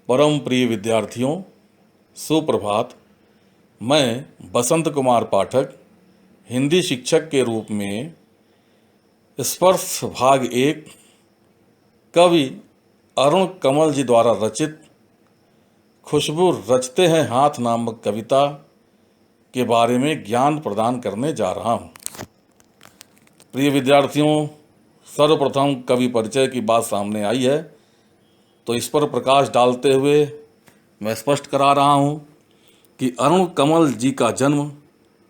परम प्रिय विद्यार्थियों, सुप्रभात। मैं बसंत कुमार पाठक हिंदी शिक्षक के रूप में स्पर्श भाग 1 कवि अरुण कमल जी द्वारा रचित खुशबू रचते हैं हाथ नामक कविता के बारे में ज्ञान प्रदान करने जा रहा हूँ। प्रिय विद्यार्थियों, सर्वप्रथम कवि परिचय की बात सामने आई है, तो इस पर प्रकाश डालते हुए मैं स्पष्ट करा रहा हूँ कि अरुण कमल जी का जन्म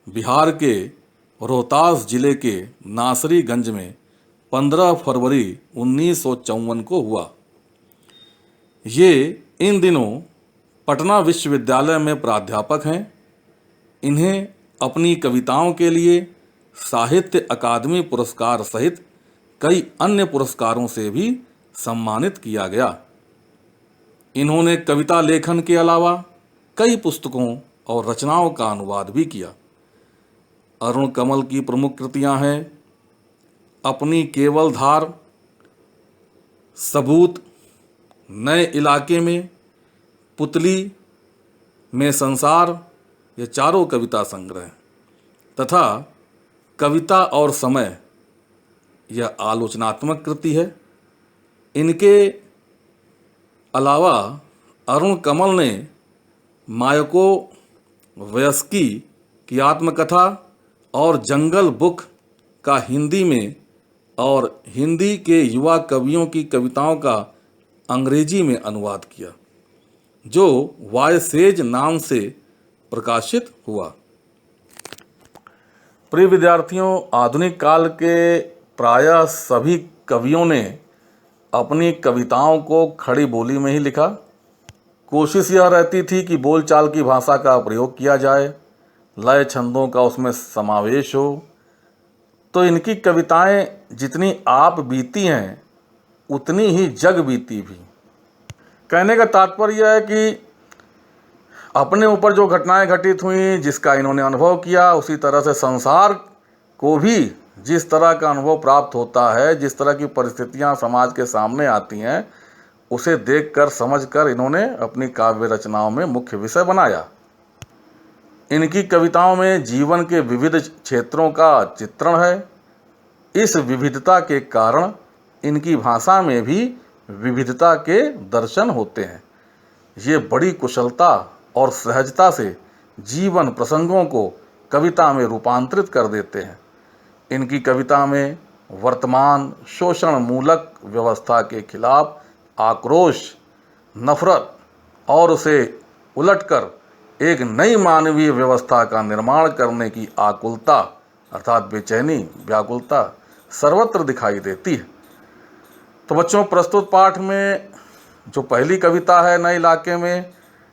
बिहार के रोहतास जिले के नासरीगंज में 15 फरवरी 1954 को हुआ। ये इन दिनों पटना विश्वविद्यालय में प्राध्यापक हैं। इन्हें अपनी कविताओं के लिए साहित्य अकादमी पुरस्कार सहित कई अन्य पुरस्कारों से भी सम्मानित किया गया। इन्होंने कविता लेखन के अलावा कई पुस्तकों और रचनाओं का अनुवाद भी किया। अरुण कमल की प्रमुख कृतियां हैं अपनी केवल धार, सबूत, नए इलाके में, पुतली में संसार, ये चारों कविता संग्रह तथा कविता और समय, यह आलोचनात्मक कृति है। इनके अलावा अरुण कमल ने मायको वयस्की की आत्मकथा और जंगल बुक का हिंदी में और हिंदी के युवा कवियों की कविताओं का अंग्रेजी में अनुवाद किया, जो वॉयसेज नाम से प्रकाशित हुआ। प्रिय विद्यार्थियों, आधुनिक काल के प्रायः सभी कवियों ने अपनी कविताओं को खड़ी बोली में ही लिखा। कोशिश यह रहती थी कि बोलचाल की भाषा का प्रयोग किया जाए, लय छंदों का उसमें समावेश हो। तो इनकी कविताएं जितनी आप बीती हैं उतनी ही जग बीती भी। कहने का तात्पर्य यह है कि अपने ऊपर जो घटनाएं घटित हुई, जिसका इन्होंने अनुभव किया, उसी तरह से संसार को भी जिस तरह का अनुभव प्राप्त होता है, जिस तरह की परिस्थितियां समाज के सामने आती हैं, उसे देखकर समझकर इन्होंने अपनी काव्य रचनाओं में मुख्य विषय बनाया। इनकी कविताओं में जीवन के विविध क्षेत्रों का चित्रण है। इस विविधता के कारण इनकी भाषा में भी विविधता के दर्शन होते हैं। ये बड़ी कुशलता और सहजता से जीवन प्रसंगों को कविता में रूपांतरित कर देते हैं। इनकी कविता में वर्तमान शोषण मूलक व्यवस्था के खिलाफ आक्रोश, नफरत और उसे उलटकर एक नई मानवीय व्यवस्था का निर्माण करने की आकुलता अर्थात बेचैनी, व्याकुलता सर्वत्र दिखाई देती है। तो बच्चों, प्रस्तुत पाठ में जो पहली कविता है नए इलाके में,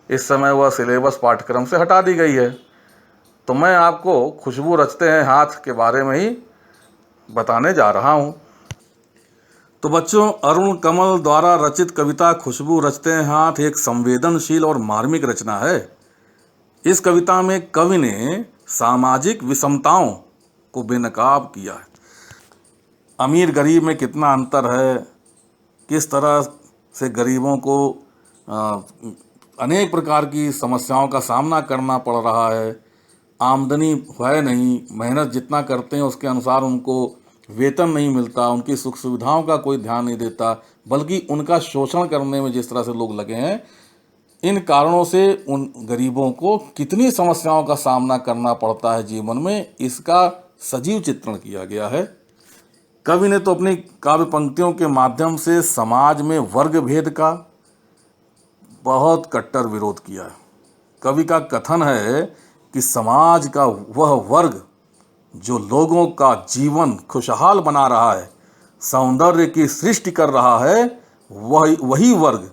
इस समय वह सिलेबस पाठ्यक्रम से हटा दी गई है। तो मैं आपको खुशबू रचते हैं हाथ के बारे में ही बताने जा रहा हूँ। तो बच्चों, अरुण कमल द्वारा रचित कविता खुशबू रचते हैं हाथ एक संवेदनशील और मार्मिक रचना है। इस कविता में कवि ने सामाजिक विषमताओं को बेनकाब किया है। अमीर गरीब में कितना अंतर है, किस तरह से गरीबों को अनेक प्रकार की समस्याओं का सामना करना पड़ रहा है। आमदनी है नहीं, मेहनत जितना करते हैं उसके अनुसार उनको वेतन नहीं मिलता, उनकी सुख सुविधाओं का कोई ध्यान नहीं देता, बल्कि उनका शोषण करने में जिस तरह से लोग लगे हैं, इन कारणों से उन गरीबों को कितनी समस्याओं का सामना करना पड़ता है जीवन में, इसका सजीव चित्रण किया गया है। कवि ने तो अपनी काव्य पंक्तियों के माध्यम से समाज में वर्ग भेद का बहुत कट्टर विरोध किया है। कवि का कथन है कि समाज का वह वर्ग जो लोगों का जीवन खुशहाल बना रहा है, सौंदर्य की सृष्टि कर रहा है, वही वर्ग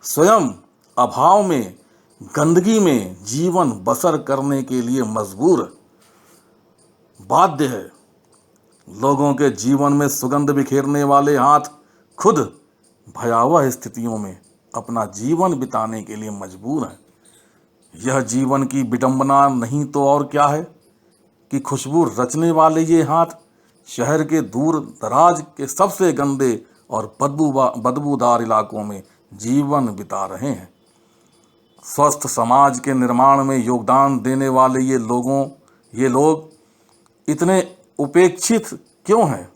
स्वयं अभाव में, गंदगी में जीवन बसर करने के लिए मजबूर बाध्य है। लोगों के जीवन में सुगंध बिखेरने वाले हाथ खुद भयावह स्थितियों में अपना जीवन बिताने के लिए मजबूर हैं। यह जीवन की विडंबना नहीं तो और क्या है कि खुशबू रचने वाले ये हाथ शहर के दूर दराज के सबसे गंदे और बदबूदार इलाकों में जीवन बिता रहे हैं। स्वस्थ समाज के निर्माण में योगदान देने वाले ये लोग इतने उपेक्षित क्यों हैं?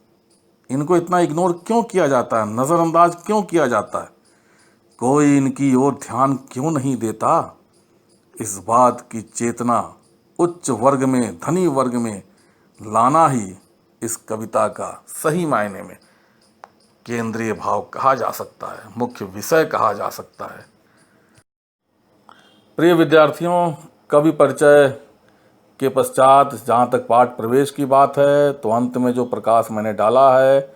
इनको इतना इग्नोर क्यों किया जाता है, नज़रअंदाज क्यों किया जाता है? कोई इनकी ओर ध्यान क्यों नहीं देता? इस बात की चेतना उच्च वर्ग में, धनी वर्ग में लाना ही इस कविता का सही मायने में केंद्रीय भाव कहा जा सकता है, मुख्य विषय कहा जा सकता है। प्रिय विद्यार्थियों, कवि परिचय के पश्चात जहाँ तक पाठ प्रवेश की बात है, तो अंत में जो प्रकाश मैंने डाला है,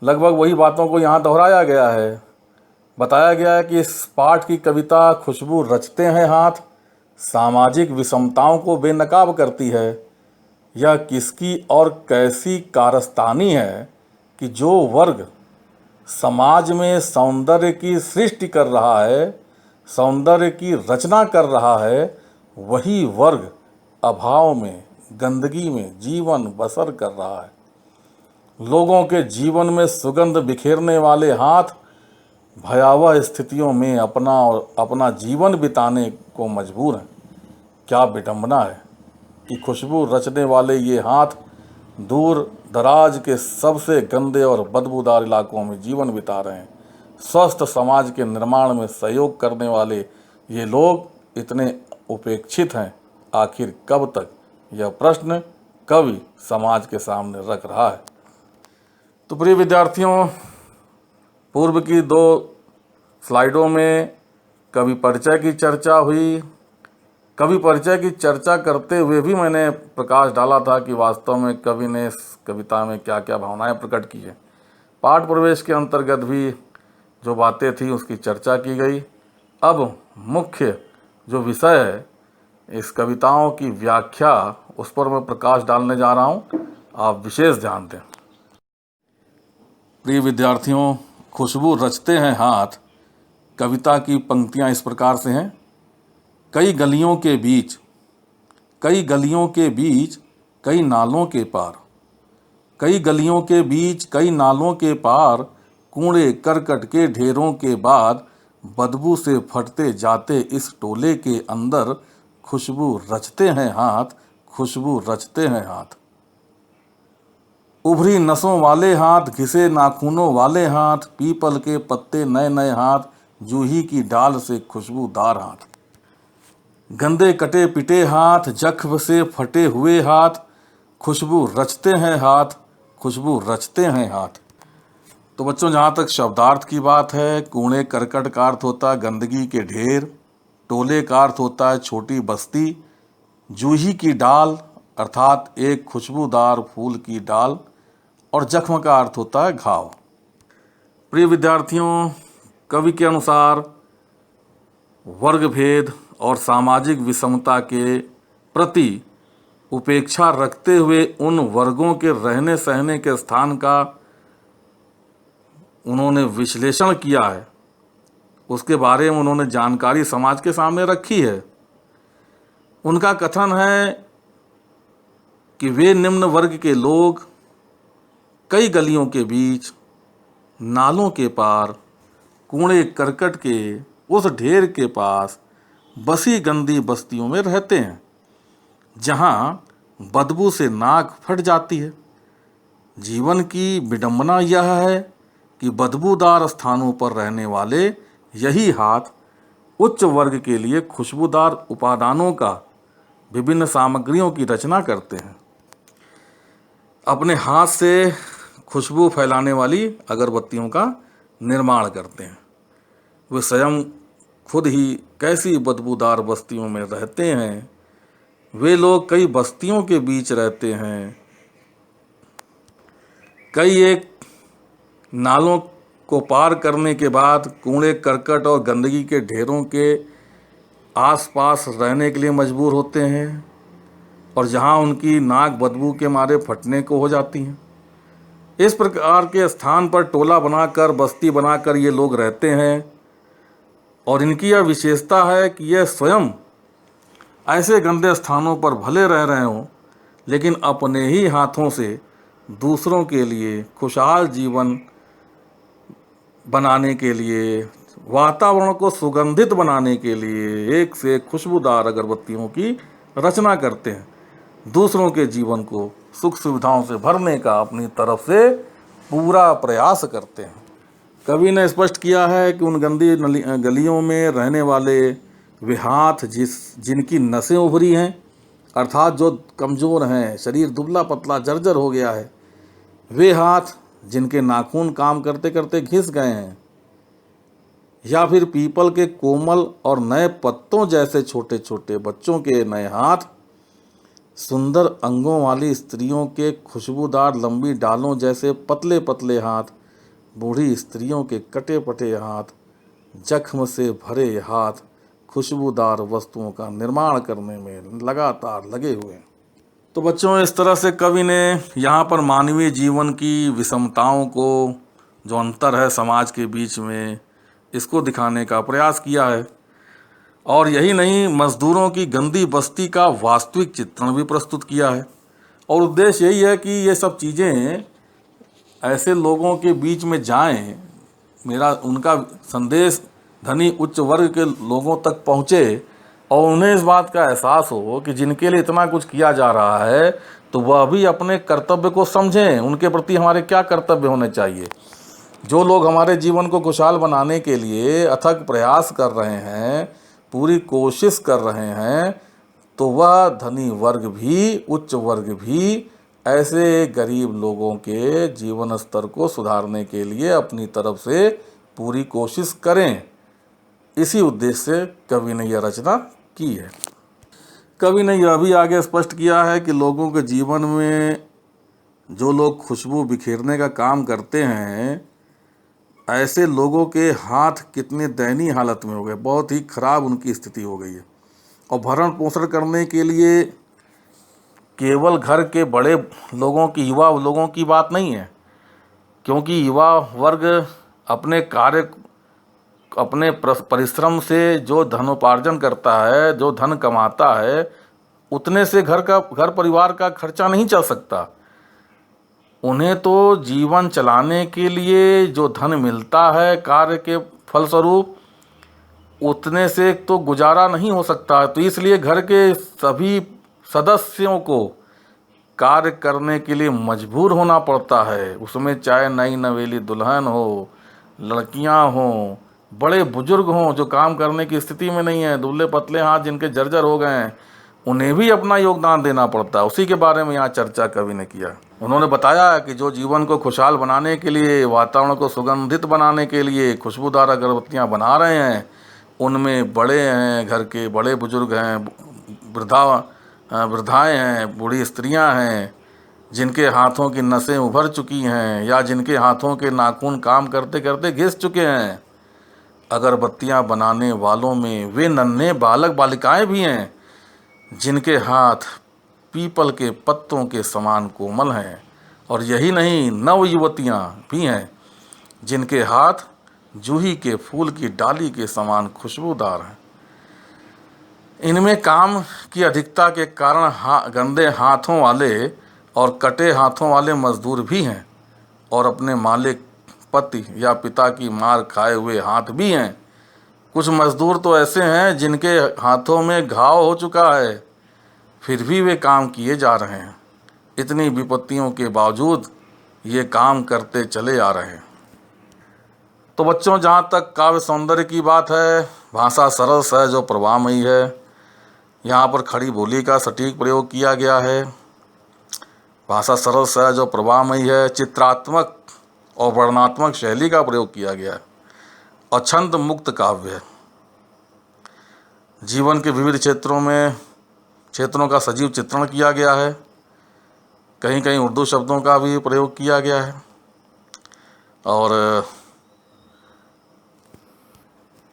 लगभग वही बातों को यहाँ दोहराया गया है। बताया गया है कि इस पाठ की कविता खुशबू रचते हैं हाथ, सामाजिक विषमताओं को बेनकाब करती है। यह किसकी और कैसी कारस्तानी है कि जो वर्ग समाज में सौंदर्य की सृष्टि कर रहा है, सौंदर्य की रचना कर रहा है, वही वर्ग अभाव में, गंदगी में जीवन बसर कर रहा है। लोगों के जीवन में सुगंध बिखेरने वाले हाथ भयावह स्थितियों में अपना जीवन बिताने को मजबूर हैं। क्या विडंबना है कि खुशबू रचने वाले ये हाथ दूर दराज के सबसे गंदे और बदबूदार इलाकों में जीवन बिता रहे हैं। स्वस्थ समाज के निर्माण में सहयोग करने वाले ये लोग इतने उपेक्षित हैं। आखिर कब तक? यह प्रश्न कवि समाज के सामने रख रहा है। तो प्रिय विद्यार्थियों, पूर्व की 2 स्लाइडों में कवि परिचय की चर्चा हुई। कवि परिचय की चर्चा करते हुए भी मैंने प्रकाश डाला था कि वास्तव में कवि ने इस कविता में क्या क्या भावनाएं प्रकट की है। पाठ प्रवेश के अंतर्गत भी जो बातें थी उसकी चर्चा की गई। अब मुख्य जो विषय है इस कविताओं की व्याख्या, उस पर मैं प्रकाश डालने जा रहा हूँ। आप विशेष ध्यान दें। प्रिय विद्यार्थियों, खुशबू रचते हैं हाथ कविता की पंक्तियाँ इस प्रकार से हैं। कई गलियों के बीच, कई नालों के पार, कई गलियों के बीच, कई नालों के पार, कूड़े करकट के ढेरों के बाद, बदबू से फटते जाते इस टोले के अंदर, खुशबू रचते हैं हाथ, खुशबू रचते हैं हाथ। उभरी नसों वाले हाथ, घिसे नाखूनों वाले हाथ, पीपल के पत्ते नए नए हाथ, जूही की डाल से खुशबूदार हाथ। गंदे कटे पिटे हाथ, जख्म से फटे हुए हाथ, खुशबू रचते हैं हाथ, खुशबू रचते हैं हाथ। तो बच्चों, जहाँ तक शब्दार्थ की बात है, कूड़े करकट का अर्थ होता है गंदगी के ढेर, टोले का अर्थ होता है छोटी बस्ती, जूही की डाल अर्थात एक खुशबूदार फूल की डाल, और जख्म का अर्थ होता है घाव। प्रिय विद्यार्थियों, कवि के अनुसार वर्ग भेद और सामाजिक विषमता के प्रति उपेक्षा रखते हुए उन वर्गों के रहने सहने के स्थान का उन्होंने विश्लेषण किया है, उसके बारे में उन्होंने जानकारी समाज के सामने रखी है। उनका कथन है कि वे निम्न वर्ग के लोग कई गलियों के बीच, नालों के पार, कूड़े करकट के उस ढेर के पास बसी गंदी बस्तियों में रहते हैं, जहाँ बदबू से नाक फट जाती है। जीवन की विडंबना यह है कि बदबूदार स्थानों पर रहने वाले यही हाथ उच्च वर्ग के लिए खुशबूदार उपादानों का, विभिन्न सामग्रियों की रचना करते हैं। अपने हाथ से खुशबू फैलाने वाली अगरबत्तियों का निर्माण करते हैं। वे स्वयं खुद ही कैसी बदबूदार बस्तियों में रहते हैं। वे लोग कई बस्तियों के बीच रहते हैं, कई एक नालों को पार करने के बाद कूड़े करकट और गंदगी के ढेरों के आसपास रहने के लिए मजबूर होते हैं, और जहां उनकी नाक बदबू के मारे फटने को हो जाती हैं। इस प्रकार के स्थान पर टोला बनाकर, बस्ती बनाकर ये लोग रहते हैं, और इनकी यह विशेषता है कि यह स्वयं ऐसे गंदे स्थानों पर भले रह रहे हों, लेकिन अपने ही हाथों से दूसरों के लिए खुशहाल जीवन बनाने के लिए, वातावरण को सुगंधित बनाने के लिए एक से एक खुशबूदार अगरबत्तियों की रचना करते हैं। दूसरों के जीवन को सुख सुविधाओं से भरने का अपनी तरफ से पूरा प्रयास करते हैं। कवि ने स्पष्ट किया है कि उन गंदी गलियों में रहने वाले वे हाथ जिनकी नसें उभरी हैं, अर्थात जो कमज़ोर हैं, शरीर दुबला पतला जर्जर हो गया है, वे हाथ जिनके नाखून काम करते करते घिस गए हैं, या फिर पीपल के कोमल और नए पत्तों जैसे छोटे छोटे बच्चों के नए हाथ, सुंदर अंगों वाली स्त्रियों के खुशबूदार लंबी डालों जैसे पतले पतले हाथ, बूढ़ी स्त्रियों के कटे पटे हाथ, जख्म से भरे हाथ खुशबूदार वस्तुओं का निर्माण करने में लगातार लगे हुए हैं। तो बच्चों, इस तरह से कवि ने यहाँ पर मानवीय जीवन की विषमताओं को, जो अंतर है समाज के बीच में, इसको दिखाने का प्रयास किया है। और यही नहीं, मजदूरों की गंदी बस्ती का वास्तविक चित्रण भी प्रस्तुत किया है। और उद्देश्य यही है कि ये सब चीज़ें ऐसे लोगों के बीच में जाएं, उनका संदेश धनी उच्च वर्ग के लोगों तक पहुँचे और उन्हें इस बात का एहसास हो कि जिनके लिए इतना कुछ किया जा रहा है तो वह भी अपने कर्तव्य को समझें, उनके प्रति हमारे क्या कर्तव्य होने चाहिए। जो लोग हमारे जीवन को खुशहाल बनाने के लिए अथक प्रयास कर रहे हैं, पूरी कोशिश कर रहे हैं, तो वह धनी वर्ग भी, उच्च वर्ग भी ऐसे गरीब लोगों के जीवन स्तर को सुधारने के लिए अपनी तरफ से पूरी कोशिश करें। इसी उद्देश्य से कवि ने यह रचना की है। कवि ने यह भी आगे स्पष्ट किया है कि लोगों के जीवन में जो लोग खुशबू बिखेरने का काम करते हैं, ऐसे लोगों के हाथ कितने दयनीय हालत में हो गए, बहुत ही खराब उनकी स्थिति हो गई है। और भरण पोषण करने के लिए केवल घर के बड़े लोगों की, युवा लोगों की बात नहीं है, क्योंकि युवा वर्ग अपने परिश्रम से जो धनोपार्जन करता है, जो धन कमाता है, उतने से घर परिवार का खर्चा नहीं चल सकता। उन्हें तो जीवन चलाने के लिए जो धन मिलता है कार्य के फलस्वरूप, उतने से तो गुजारा नहीं हो सकता। तो इसलिए घर के सभी सदस्यों को कार्य करने के लिए मजबूर होना पड़ता है। उसमें चाहे नई नवेली दुल्हन हो, लड़कियां हों, बड़े बुजुर्ग हों जो काम करने की स्थिति में नहीं है, दुबले पतले हाथ जिनके जर्जर हो गए हैं, उन्हें भी अपना योगदान देना पड़ता है। उसी के बारे में यहाँ चर्चा कवि ने किया। उन्होंने बताया कि जो जीवन को खुशहाल बनाने के लिए, वातावरण को सुगंधित बनाने के लिए खुशबूदार अगरबत्तियाँ बना रहे हैं, उनमें बड़े हैं, घर के बड़े बुजुर्ग हैं, वृद्धाएँ हैं, बूढ़ी स्त्रियाँ हैं, जिनके हाथों की नसें उभर चुकी हैं या जिनके हाथों के नाखून काम करते करते घिस चुके हैं। अगरबत्तियाँ बनाने वालों में वे नन्हे बालक बालिकाएं भी हैं जिनके हाथ पीपल के पत्तों के समान कोमल हैं। और यही नहीं, नव युवतियाँ भी हैं जिनके हाथ जूही के फूल की डाली के समान खुशबूदार हैं। इनमें काम की अधिकता के कारण गंदे हाथों वाले और कटे हाथों वाले मजदूर भी हैं, और अपने मालिक, पति या पिता की मार खाए हुए हाथ भी हैं। कुछ मजदूर तो ऐसे हैं जिनके हाथों में घाव हो चुका है, फिर भी वे काम किए जा रहे हैं। इतनी विपत्तियों के बावजूद ये काम करते चले आ रहे हैं। तो बच्चों, जहाँ तक काव्य सौंदर्य की बात है, भाषा सरल सहज और प्रवाहमयी है। यहाँ पर खड़ी बोली का सटीक प्रयोग किया गया है। भाषा सरल सहज और प्रवाहमयी है। चित्रात्मक और वर्णनात्मक शैली का प्रयोग किया गया है और छंद मुक्त काव्य है। जीवन के विविध क्षेत्रों का सजीव चित्रण किया गया है। कहीं कहीं उर्दू शब्दों का भी प्रयोग किया गया है। और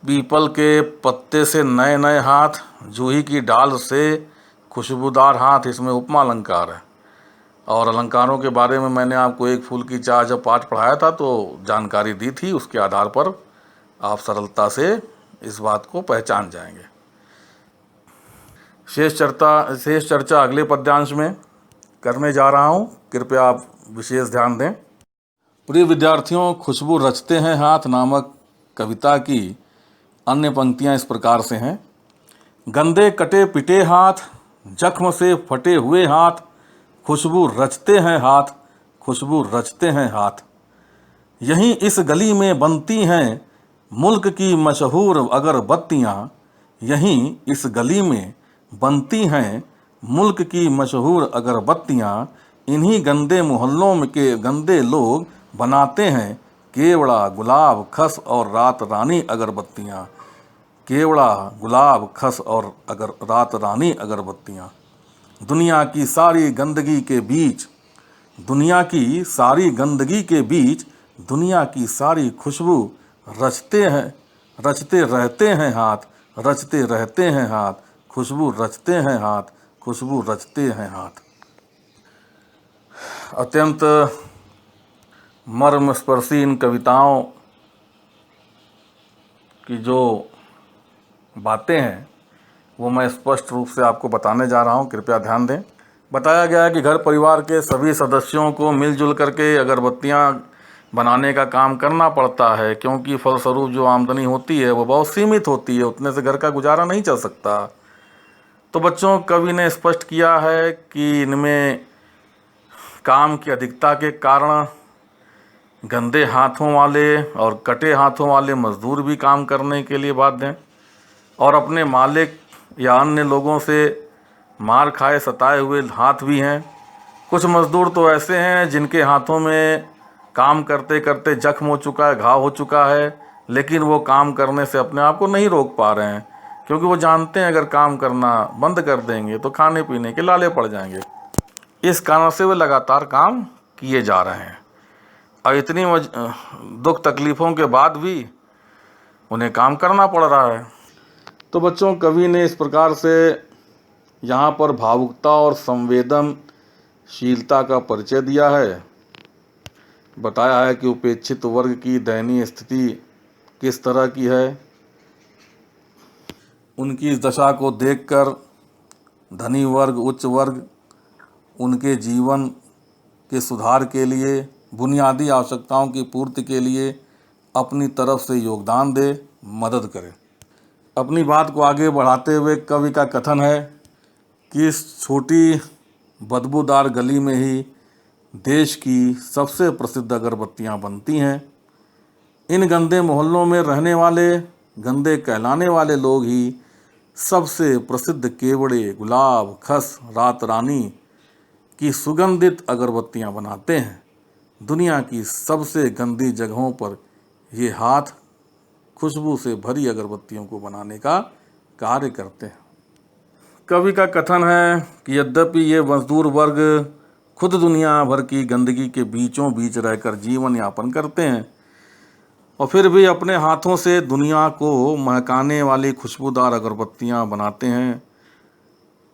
पीपल के पत्ते से नए नए हाथ, जूही की डाल से खुशबूदार हाथ, इसमें उपमा अलंकार है। और अलंकारों के बारे में मैंने आपको एक फूल की चाह जब पाठ पढ़ाया था तो जानकारी दी थी। उसके आधार पर आप सरलता से इस बात को पहचान जाएंगे। शेष चर्चा अगले पद्यांश में करने जा रहा हूँ, कृपया आप विशेष ध्यान दें। प्रिय विद्यार्थियों, खुशबू रचते हैं हाथ नामक कविता की अन्य पंक्तियां इस प्रकार से हैं। गंदे कटे पिटे हाथ, जख्म से फटे हुए हाथ, खुशबू रचते हैं हाथ, खुशबू रचते हैं हाथ। यहीं इस गली में बनती हैं मुल्क की मशहूर अगरबत्तियाँ, यहीं इस गली में बनती हैं मुल्क की मशहूर अगरबत्तियाँ। इन्हीं गंदे मोहल्लों में के गंदे लोग बनाते हैं केवड़ा, गुलाब, खस और रात रानी अगरबत्तियाँ। केवड़ा, गुलाब, खस और रात रानी अगरबत्तियाँ। दुनिया की सारी गंदगी के बीच, दुनिया की सारी गंदगी के बीच, दुनिया की सारी खुशबू रचते हैं, रचते रहते हैं हाथ, रचते रहते हैं हाथ, खुशबू रचते हैं हाथ, खुशबू रचते हैं हाथ। अत्यंत मर्मस्पर्शी इन कविताओं की जो बातें हैं वो मैं स्पष्ट रूप से आपको बताने जा रहा हूँ, कृपया ध्यान दें। बताया गया है कि घर परिवार के सभी सदस्यों को मिलजुल करके अगरबत्तियाँ बनाने का काम करना पड़ता है, क्योंकि फलस्वरूप जो आमदनी होती है वो बहुत सीमित होती है, उतने से घर का गुजारा नहीं चल सकता। तो बच्चों, कवि ने स्पष्ट किया है कि इनमें काम की अधिकता के कारण गंदे हाथों वाले और कटे हाथों वाले मजदूर भी काम करने के लिए बाध्य हैं और अपने मालिक या अन्य लोगों से मार खाए सताए हुए हाथ भी हैं। कुछ मजदूर तो ऐसे हैं जिनके हाथों में काम करते करते जख्म हो चुका है, घाव हो चुका है, लेकिन वो काम करने से अपने आप को नहीं रोक पा रहे हैं, क्योंकि वो जानते हैं अगर काम करना बंद कर देंगे तो खाने पीने के लाले पड़ जाएंगे। इस कारण से वे लगातार काम किए जा रहे हैं और इतनी दुख तकलीफ़ों के बाद भी उन्हें काम करना पड़ रहा है। तो बच्चों, कवि ने इस प्रकार से यहाँ पर भावुकता और संवेदनशीलता का परिचय दिया है। बताया है कि उपेक्षित वर्ग की दयनीय स्थिति किस तरह की है। उनकी इस दशा को देखकर धनी वर्ग, उच्च वर्ग उनके जीवन के सुधार के लिए, बुनियादी आवश्यकताओं की पूर्ति के लिए अपनी तरफ से योगदान दे, मदद करे। अपनी बात को आगे बढ़ाते हुए कवि का कथन है कि इस छोटी बदबूदार गली में ही देश की सबसे प्रसिद्ध अगरबत्तियां बनती हैं। इन गंदे मोहल्लों में रहने वाले, गंदे कहलाने वाले लोग ही सबसे प्रसिद्ध केवड़े, गुलाब, खस, रात रानी की सुगंधित अगरबत्तियां बनाते हैं। दुनिया की सबसे गंदी जगहों पर ये हाथ खुशबू से भरी अगरबत्तियों को बनाने का कार्य करते हैं। कवि का कथन है कि यद्यपि ये मजदूर वर्ग खुद दुनिया भर की गंदगी के बीचों बीच रहकर जीवन यापन करते हैं और फिर भी अपने हाथों से दुनिया को महकाने वाली खुशबूदार अगरबत्तियां बनाते हैं।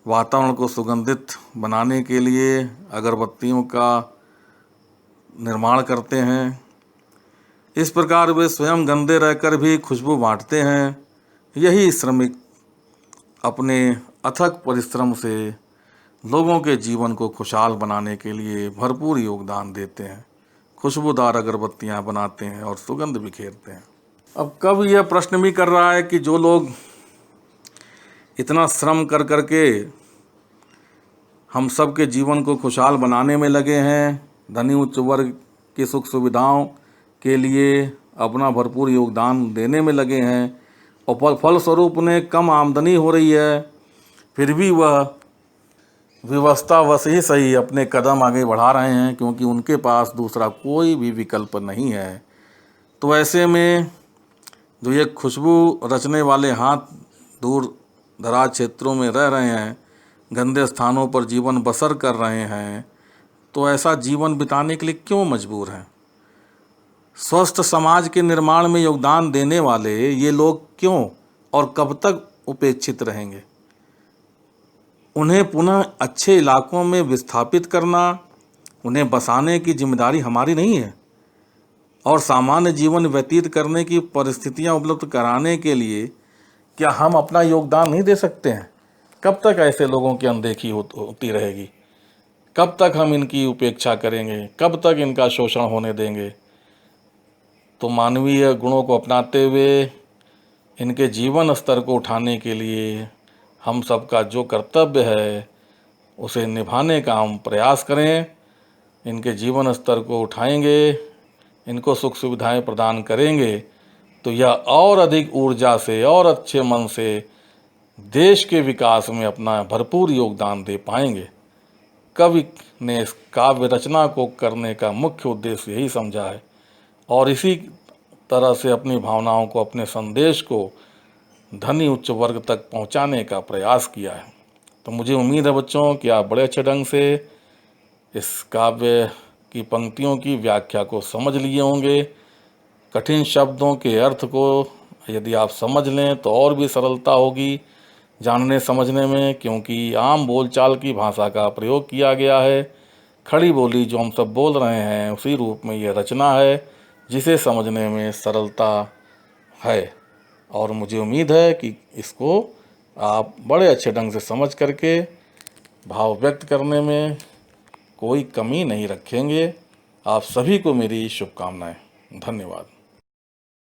वातावरण को सुगंधित बनाने के लिए अगरबत्तियों का निर्माण करते हैं। इस प्रकार वे स्वयं गंदे रहकर भी खुशबू बांटते हैं। यही श्रमिक अपने अथक परिश्रम से लोगों के जीवन को खुशहाल बनाने के लिए भरपूर योगदान देते हैं, खुशबूदार अगरबत्तियां बनाते हैं और सुगंध बिखेरते हैं। अब कब यह प्रश्न भी कर रहा है कि जो लोग इतना श्रम कर करके हम सब के जीवन को खुशहाल बनाने में लगे हैं, धनी उच्च वर्ग की सुख सुविधाओं के लिए अपना भरपूर योगदान देने में लगे हैं और फलस्वरूप उन्हें कम आमदनी हो रही है, फिर भी वह विवशतावश ही सही अपने कदम आगे बढ़ा रहे हैं, क्योंकि उनके पास दूसरा कोई भी विकल्प नहीं है। तो ऐसे में जो ये खुशबू रचने वाले हाथ दूर दराज क्षेत्रों में रह रहे हैं, गंदे स्थानों पर जीवन बसर कर रहे हैं, तो ऐसा जीवन बिताने के लिए क्यों मजबूर हैं? स्वस्थ समाज के निर्माण में योगदान देने वाले ये लोग क्यों और कब तक उपेक्षित रहेंगे? उन्हें पुनः अच्छे इलाकों में विस्थापित करना, उन्हें बसाने की जिम्मेदारी हमारी नहीं है और सामान्य जीवन व्यतीत करने की परिस्थितियां उपलब्ध कराने के लिए क्या हम अपना योगदान नहीं दे सकते हैं? कब तक ऐसे लोगों की अनदेखी होती रहेगी? कब तक हम इनकी उपेक्षा करेंगे? कब तक इनका शोषण होने देंगे? तो मानवीय गुणों को अपनाते हुए इनके जीवन स्तर को उठाने के लिए हम सबका जो कर्तव्य है उसे निभाने का हम प्रयास करें। इनके जीवन स्तर को उठाएंगे, इनको सुख सुविधाएं प्रदान करेंगे तो यह और अधिक ऊर्जा से और अच्छे मन से देश के विकास में अपना भरपूर योगदान दे पाएंगे। कवि ने इस काव्य रचना को करने का मुख्य उद्देश्य यही समझा है और इसी तरह से अपनी भावनाओं को, अपने संदेश को धनी उच्च वर्ग तक पहुंचाने का प्रयास किया है। तो मुझे उम्मीद है बच्चों कि आप बड़े अच्छे ढंग से इस काव्य की पंक्तियों की व्याख्या को समझ लिए होंगे। कठिन शब्दों के अर्थ को यदि आप समझ लें तो और भी सरलता होगी जानने समझने में, क्योंकि आम बोलचाल की भाषा का प्रयोग किया गया है। खड़ी बोली जो हम सब बोल रहे हैं उसी रूप में यह रचना है जिसे समझने में सरलता है। और मुझे उम्मीद है कि इसको आप बड़े अच्छे ढंग से समझ करके भाव व्यक्त करने में कोई कमी नहीं रखेंगे। आप सभी को मेरी शुभकामनाएं। धन्यवाद।